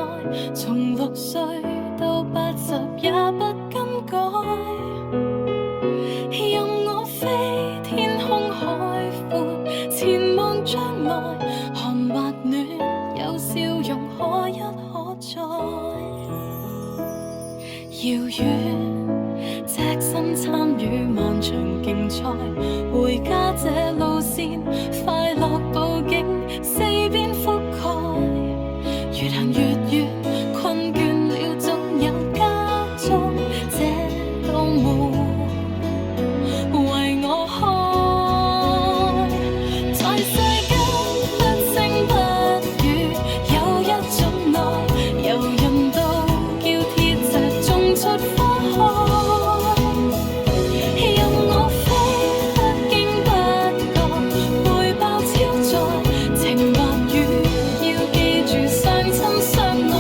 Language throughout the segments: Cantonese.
愛，從6歲到80也不更改。任我飛，天空海闊，前望將來，寒或暖，有笑容可一可再。遙遠，隻身參與漫長競賽，回家這路線，快樂佈景四邊覆蓋，越行越遠，困倦了總有家中這道門為我開。在世間不聲不語，有一種愛，由人到叫鐵石種出花開。任我飛，不經不覺，背包超載，情或雨，要記住相親相愛。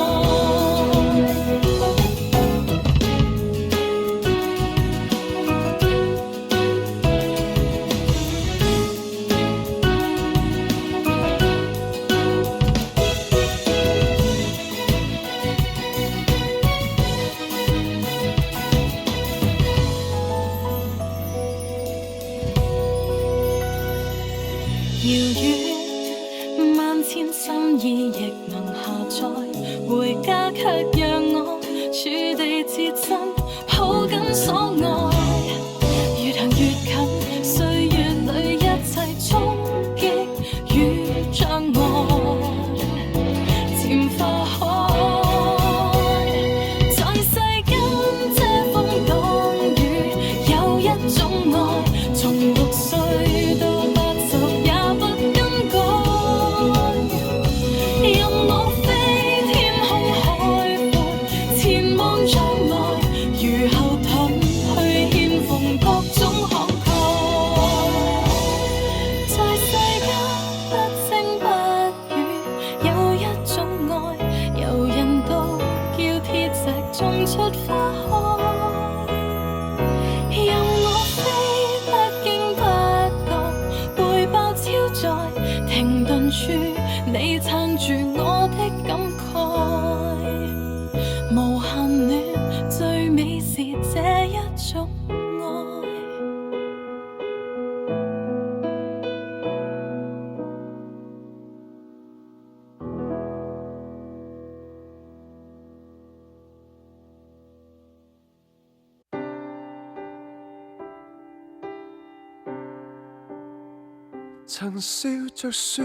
遙遠，萬千心意亦能下載，回家卻讓我處地設身，抱緊所愛。越行越近，歲月裏一切衝擊與障礙，漸化開。在世間遮風擋雨，有一種愛，從6歲到80也不更改。任我飛，天空海闊，前望將來，如後盾去獻奉各種慷慨。在世間不聲不語，有一種愛，由人道叫鐵石種出花開。任我飛，不經不覺，背包超載，停頓處你撐住我的感慨。無限暖，最美是這一種愛。曾笑着說，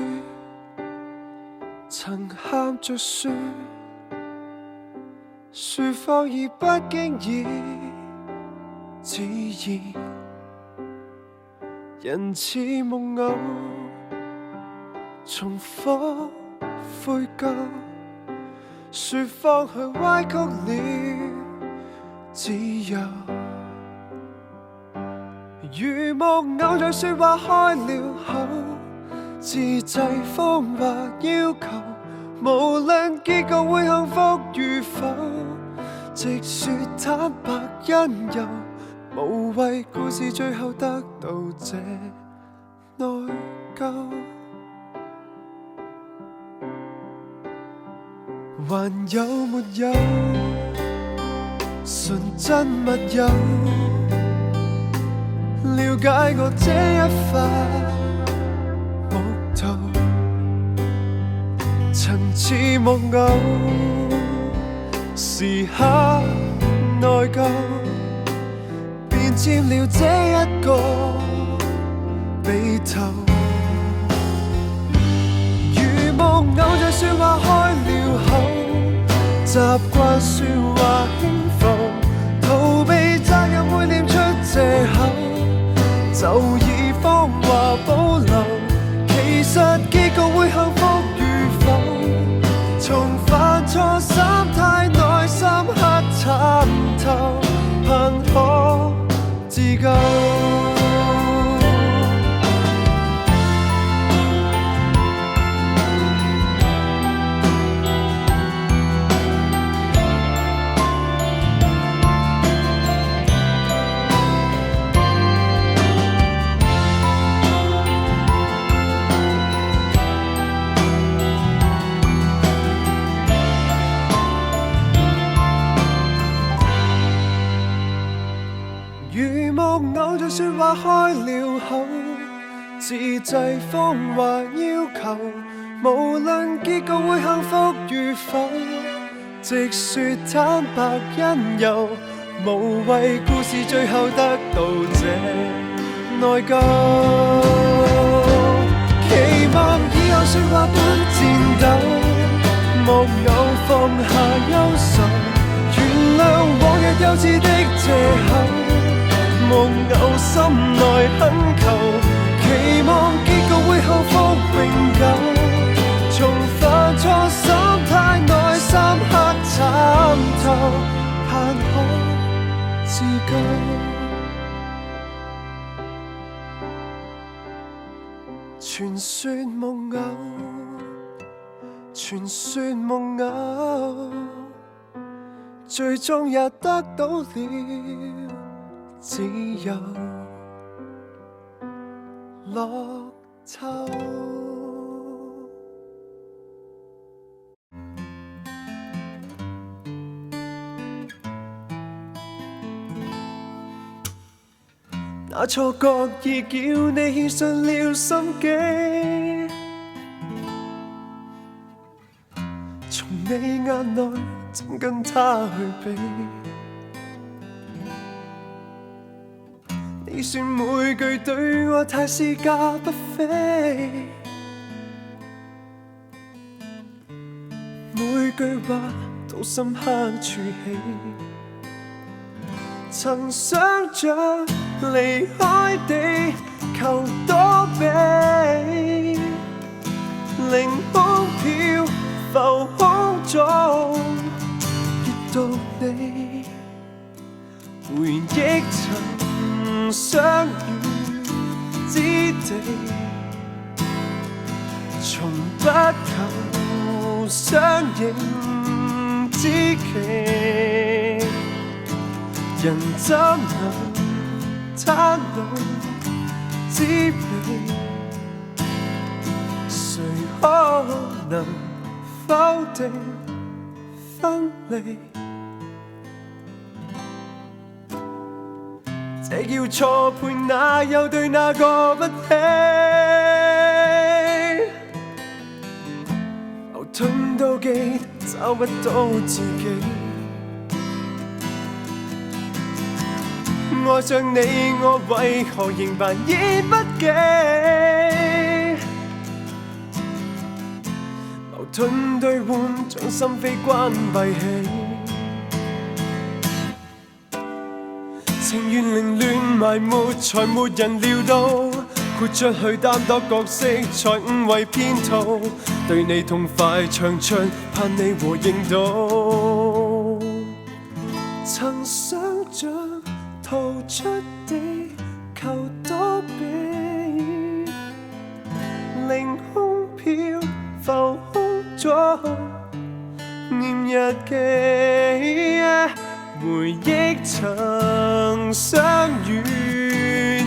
曾喊着說，說謊已不經意自然，人似夢偶，重複悔疚，說謊去歪曲了自由。如木偶在說話開了口，自制謊話要求，無論結局會幸福與否，直說坦白因由，無謂故事最後得到這內疚。還有沒有純真密友，了解我這一塊木頭，曾似木偶，時刻內疚，便佔了這一個鼻頭。如木偶在說話開了口，習慣說話輕浮，逃避責任會念出藉口，就以謊話保留，其實結局會幸福與否，重犯錯心態內深刻參透，盼可自救。開了口，自製謊話要求，無論結局會幸福與否，直說坦白因由，無謂故事最後得到這內疚。期望以後說話不顫抖，木偶放下憂愁，原諒往日幼稚的藉口，木偶心內懇求，期望結局會幸福永久。重犯錯心太耐，深刻參透，盼可自救。傳說夢偶，傳說夢偶，最終也得到了自由樂透。那錯覺已叫你獻上了心機，從你眼內怎跟他去比？你說每句對話太是價不菲，每句話都深刻儲起。曾想像離開地球多美，凌空飄浮空中遇到你，回憶曾相遇之地，從不求相認知己，人怎能攤露滋味？誰可能否定分離？這叫錯配，哪有對哪個不起？矛盾到極，找不到自己。愛上你，我為何仍扮演不羈？矛盾對換，將心扉關閉起。情緣凌亂埋沒，才沒人料到，豁出去擔當角色，才誤為騙徒。對你痛快唱出，盼你和應到。曾想像逃出地球躲避，凌空飄浮空中念日記，回憶曾相遇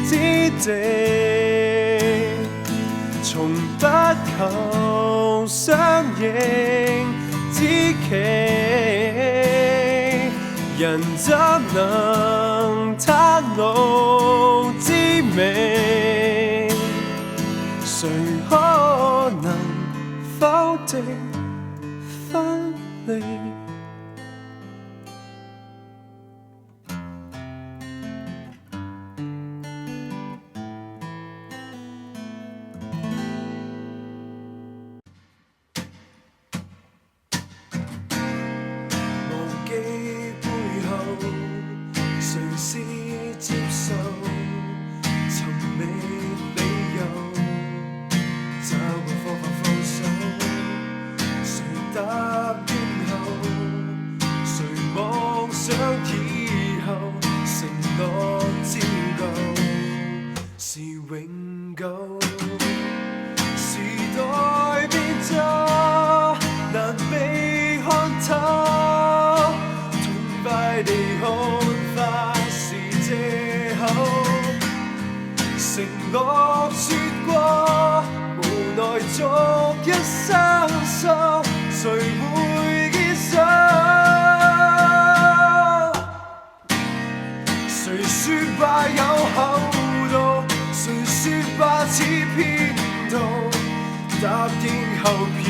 之地，從不求相認知己。人怎能攤露滋味？誰可能否定分離？接受尋覓理由，找個方法放手。誰答應後，誰妄想以後，承諾照舊是永久。時代變咗，難被看透，痛快地看法。借口承諾說過，無奈逐一生疏，誰會堅守？誰說話有厚度？後撇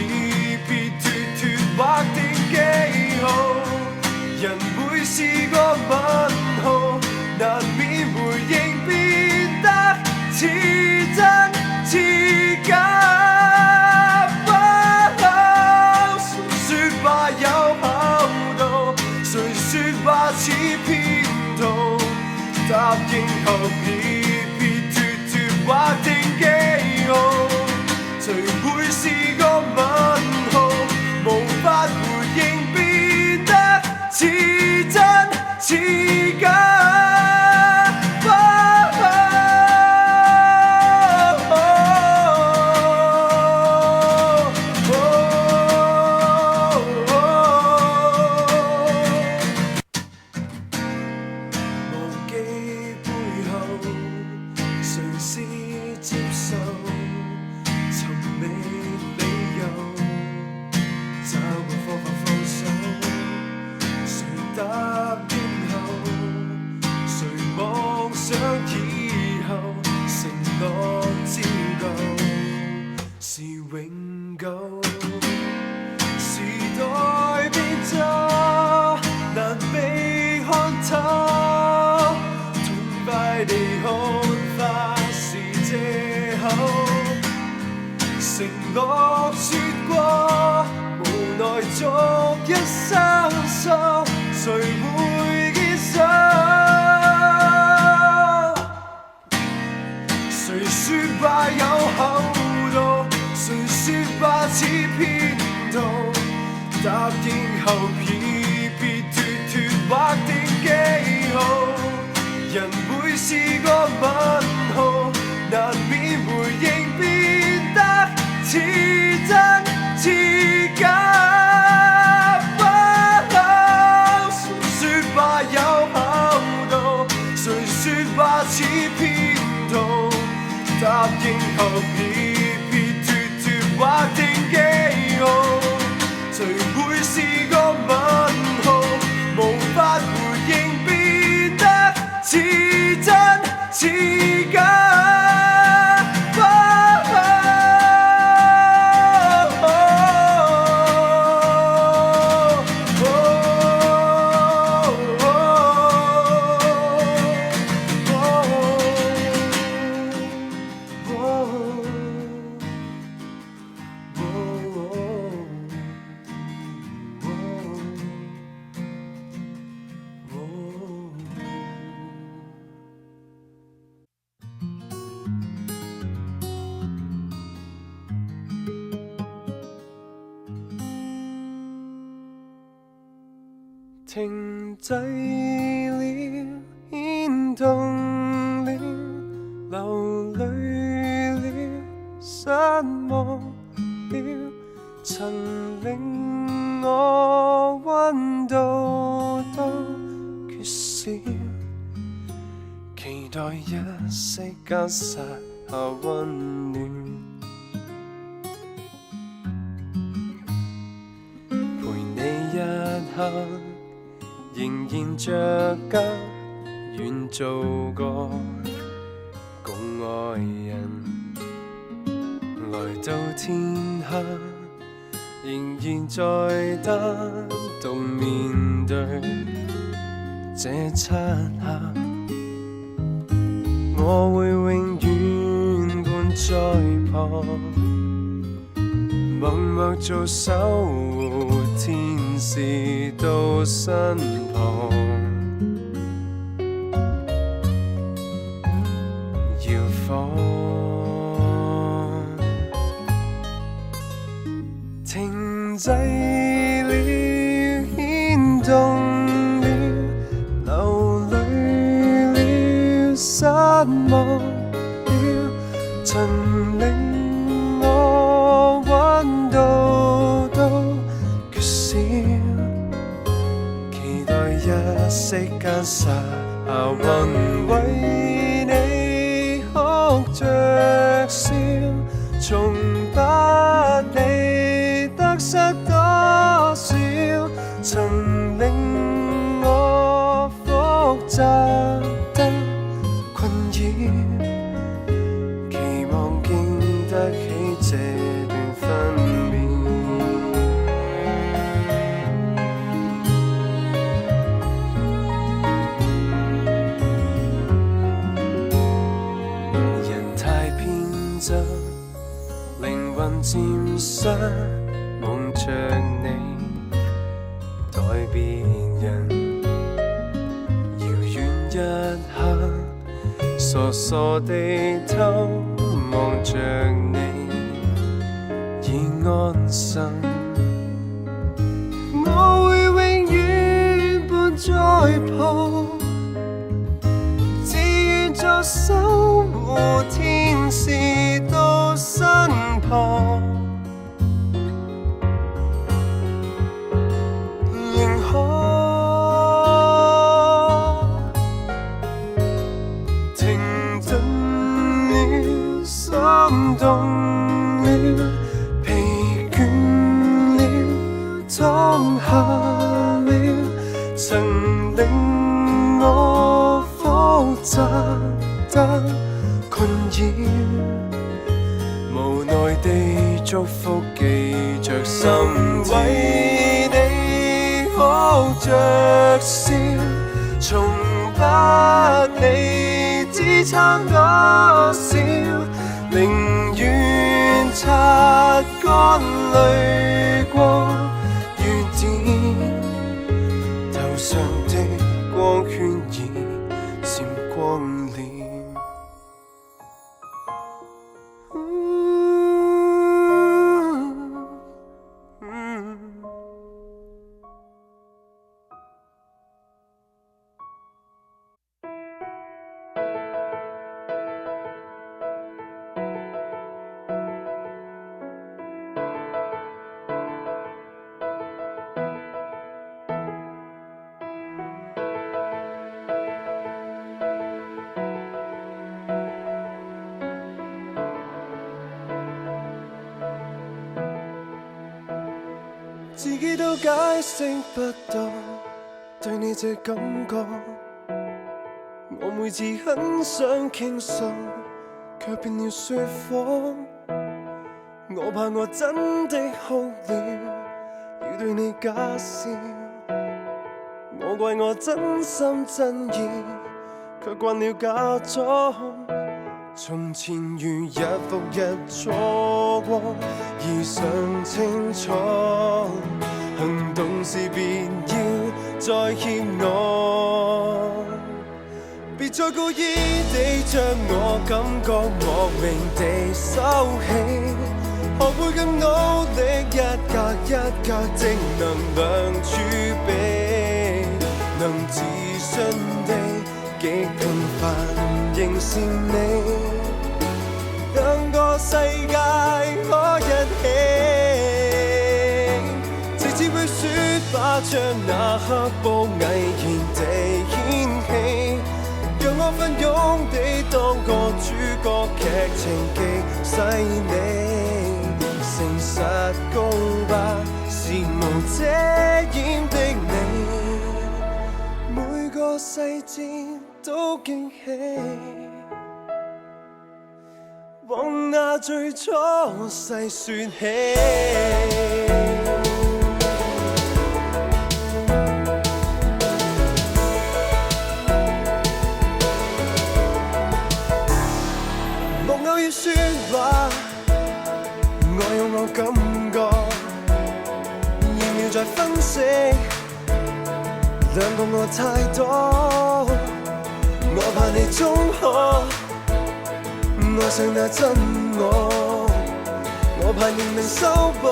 撇脱脱劃定記號，人會是個問號，難免回應變得似真似假。誰說話有厚度？誰說話似騙徒？答應後撇撇脱脱劃定記號，誰會是個問號？無法回應變得似真似假。承諾說過，無奈逐一生疏，誰會堅守？誰說話有厚度？誰說話似騙徒？答應後撇撇脱脱劃定記號，人會是個問號，難免回應變得似真似假。誰說話有厚度？誰說話似騙徒？答應後撇撇脱脱劃定記號，誰會是個問號？無法回應變得似真似假。停滯了，牽動了，流淚了，失望了，曾令我溫度都缺少，期待一息間撒下溫暖，陪你一刻。仍然着緊，願做個共愛人。來到天黑，仍然在單獨面對這漆黑。我會永遠伴在旁，默默做守護天使到身旁，搖晃，停滯了，牽動了，流淚了，失望了，曾令我溫度都缺少，期待一息間撒下溫，為你哭着笑，從不理得失多少，曾令我複雜得困擾，期望經得起這段紛擾。想夢着你，待別人遙遠一刻，傻傻地偷望着你，已安心。我會永遠伴在旁，只願作守護天使到身旁，仍可停頓了，心動了，疲倦了，躺下了，曾令我複雜得困擾，無奈地祝福記着心，為你哭着笑，從不理支撐多少，寧願擦乾淚光，雨點頭上的光圈已閃光了。自己都解釋不到對你這感覺，我每次很想傾訴，卻變了說謊。我怕我真的哭了，要對你假笑。我怪我真心真意，卻慣了假裝。從前如日復日錯過，已想清楚，行動時別要再欠我，別再故意地將我感覺莫名地收起，學會更努力，一格一格正能量儲備，能自信地極平凡仍是你，兩個世界可一起，直接去說吧，將那刻布毅然地掀起，讓我奮勇地當個主角，劇情極細膩，誠實告白是無遮掩的你，每個細節都驚喜，往那最初細說起。木偶要說話，我有我感覺，2秒再分析，兩個我太多，我怕你中學愛上那真我怕仍能修補，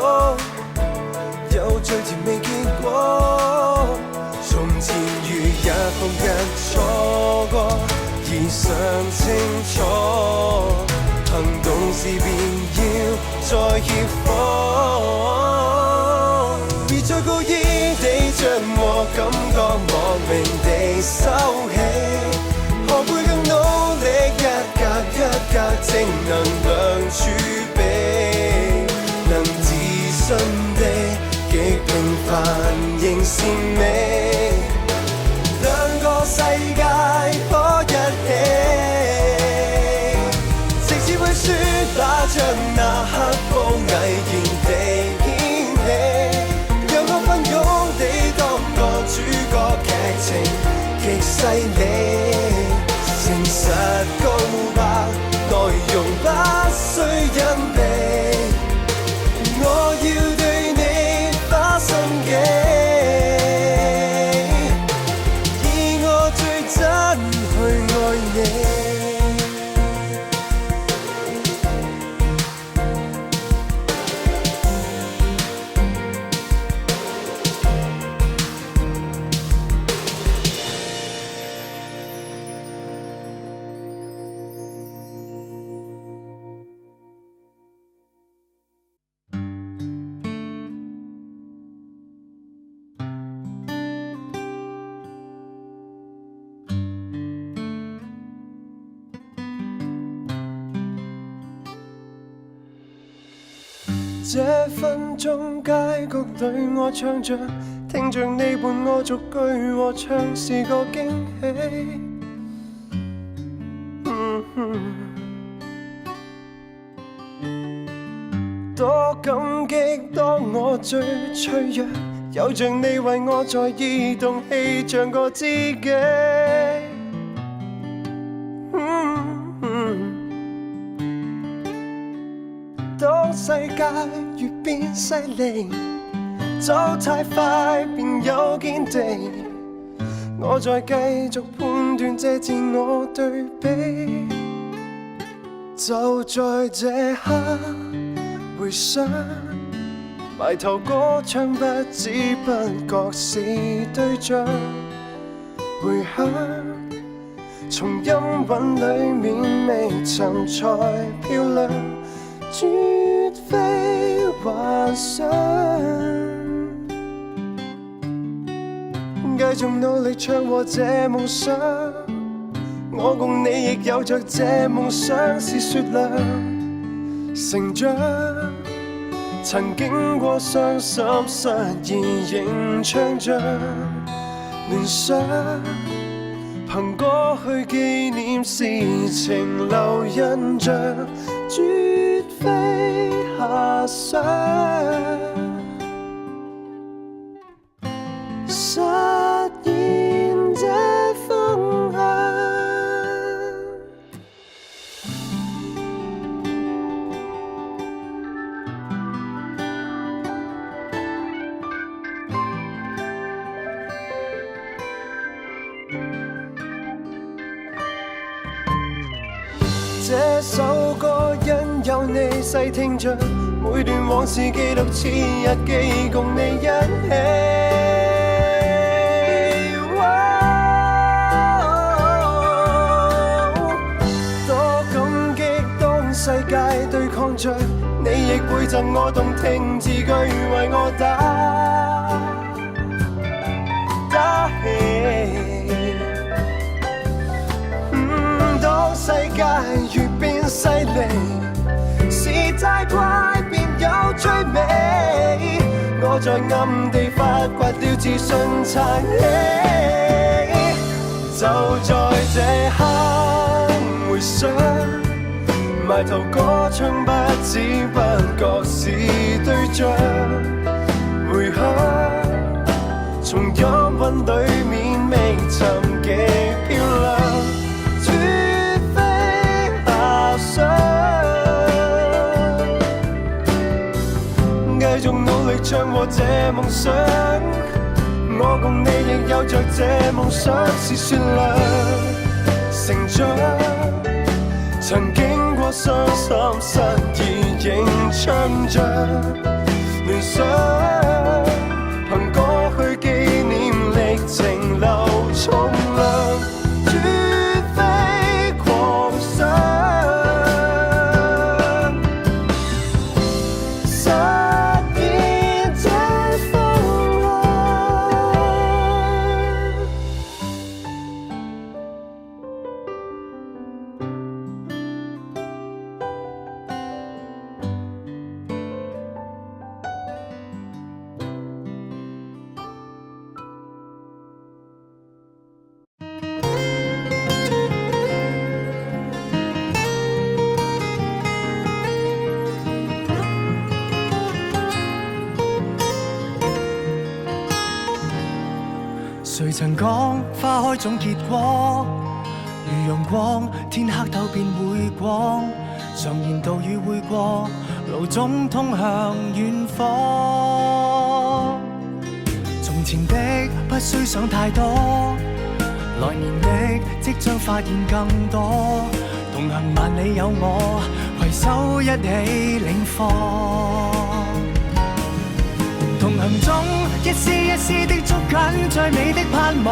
有最甜味結果。從前如日復日錯過，已想清楚，行動時便要再協防，別再故意地將我感覺莫名地收起，學會更努力，一格一格正能量儲備，能自信地極平凡仍是美，兩個世界可一起，直接去說吧，將那刻布毅然地掀起，讓我奮勇地當個主角，劇情極細膩，誠實告白內容不需隱秘，我這分鐘街角對我唱着，聽着你伴我逐句和唱是個驚喜。多感激當我最脆弱，有着你為我在意，動氣像個知己。當世界越變犀利，走太快便有見地，我再繼續判斷這自我對比。就在這刻回想，埋頭歌唱不知不覺是對象，回響從音韻裡面未尋才漂亮，絕非幻想。繼續努力唱和這夢想，我共你亦有着這夢想是雪亮。成長曾經過傷心失意，仍唱着聯想，憑過去紀念事情留印象，絕非遐想，實現這方向。這首歌因有你細聽着，每段往事記錄似日記，共你一起。多感激當世界對抗着，你亦會贈我動聽字句，為我打氣。當世界越變犀利，是太快便有最美，我在暗地發掘了自信撐起。就在這刻回想，埋頭歌唱不知不覺是對象，回響從音韻裡面未尋極漂亮，繼續努力唱和這夢想，我共你亦有着這夢想是雪亮。成長曾經過傷心失意，仍唱着聯想，憑過去紀念歷程留重量，絕非狂想。誰曾講花開總結果，如陽光，天黑透便會光。常言道雨會過，路總通向遠方。從前的不需想太多，來年的即將發現更多。同行萬里有我，攜手一起領放。同行中一絲一絲的捉緊最美的盼望，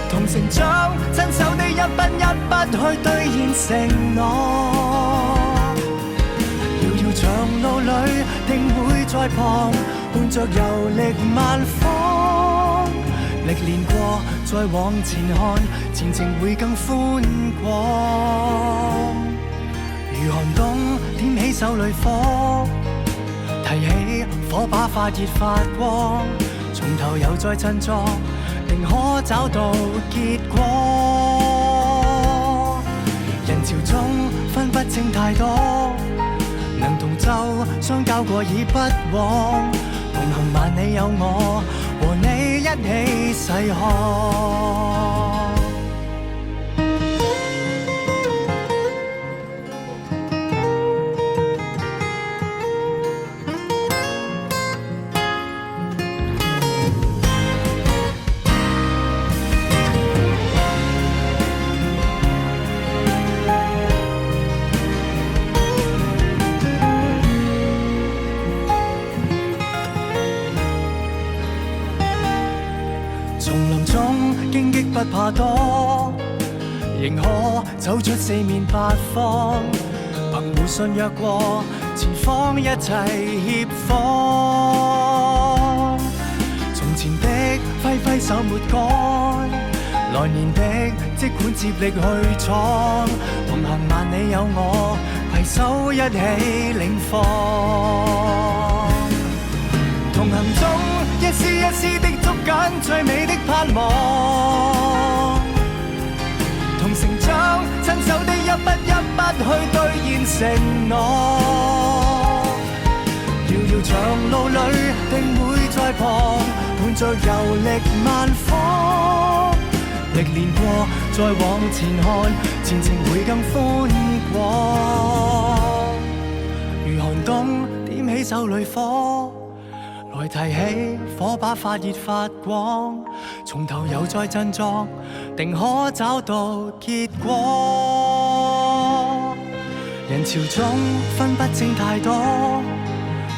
同成長親手的一筆一筆去兌現承諾。遙遙長路裏定會在旁，伴着遊歷萬方。歷練過再往前看，前程會更寬廣。如寒冬點起手裏火，提起火把發熱發光，從頭又再振作，定可找到結果。人潮中分不清太多，能同舟相交過已不枉，同行萬里有我，和你一起細看。不怕多，仍可走出四面八方，憑互信約過，前方一切協防。從前的揮揮手沒改，來年的即管接力去闖，同行萬里有我，攜手一起領放。同行中一絲一絲的捉緊最美的盼望，同成長親手的一筆一筆去兌現承諾。遙遙長路裏定會再旁，伴着遊歷萬方，歷練過再往前看，前程會更寬廣。如寒冬點起手裏火，來提起火把發熱發光，從頭又再振作，定可找到結果。人潮中分不清太多，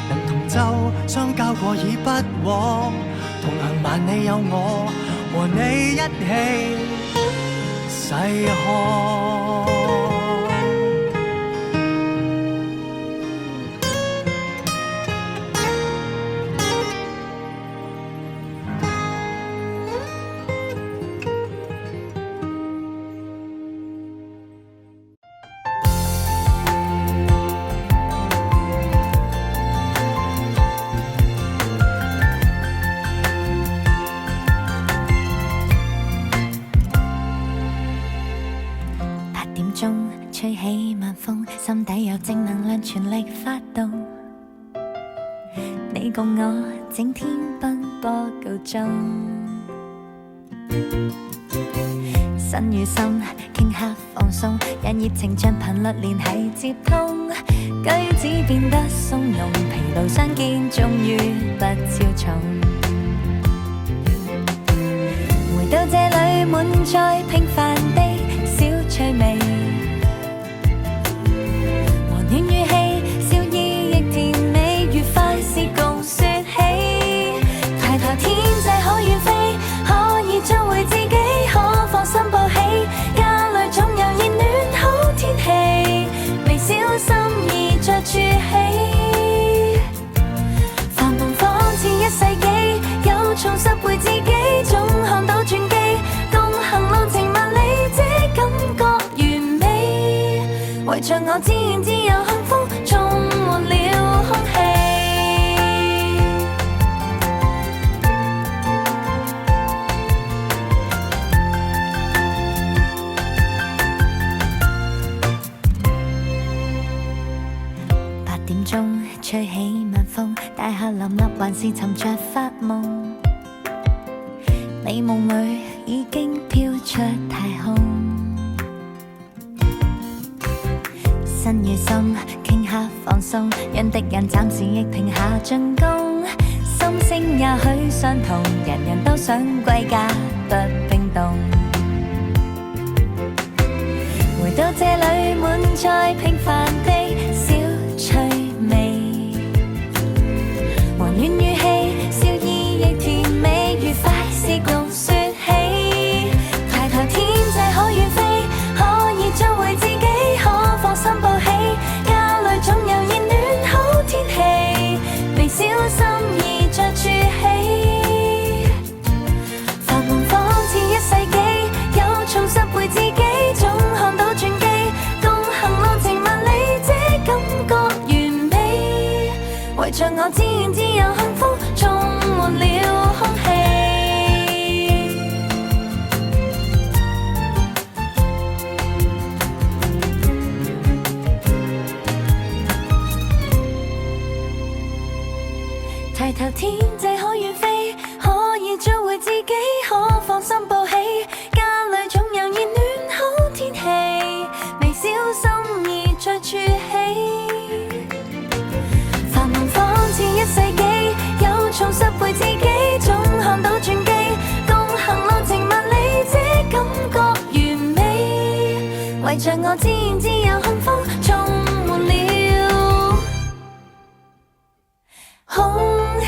能同舟相交過已不枉，同行萬里有我，和你一起細看。吹起晚風，心底有正能量全力發動，你共我整天奔波告終，身與心頃刻放鬆，讓熱情像頻率連繫接通，舉止變得鬆容，疲勞相見終於不超重，回到這裡滿載平凡的小趣味，暖語氣，笑意亦甜美，愉快事共說起。抬頭天際可遠飛，可以做回自己，可放心抱起。家裏總有熱暖好天氣，微小心意着儲起。繁忙仿似一世紀，有重拾回自己，總看到轉機。共行路程萬里，這感覺完美。圍着我自然自由幸福，充滿了空氣。8點鐘吹起晚風，大廈林立還是沉着發夢，你夢裏已經飄出太空。身與心頃刻放鬆，讓敵人暫時亦停下進攻。心聲也許相同，人人都想歸家不冰凍。回到這裡滿載平凡的小趣味，和暖語氣，笑意亦甜美，愉快事共說起。抬頭天際可遠飛，可以做回自己，可放心抱起。家裏總有熱暖好天氣，微小心意着儲起。繁忙仿似一世紀，有重拾回自己，總看到轉機。共行路程萬里，這着我自然自由幸福，充滿了空氣。抬頭天際可遠飛，可以找回自己，可放心抱起。家裏總有熱暖好天氣，微小心意再儲起。繁忙仿似一世紀，有重拾回自己，總看到轉機。共行路程萬里，這感覺完美。圍着我自然自由幸福，充滿了空氣。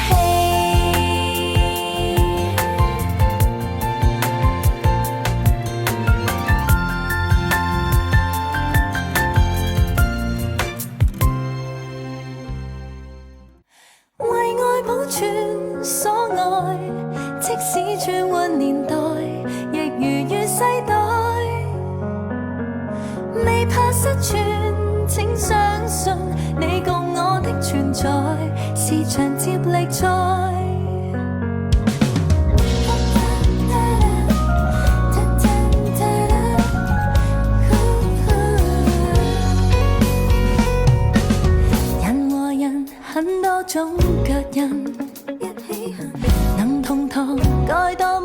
為愛保存所愛，即使轉換年代，亦如月世代。未怕失傳，請相信你共我的存在是場接力賽。人和人很多種腳印，一起行能同堂蓋到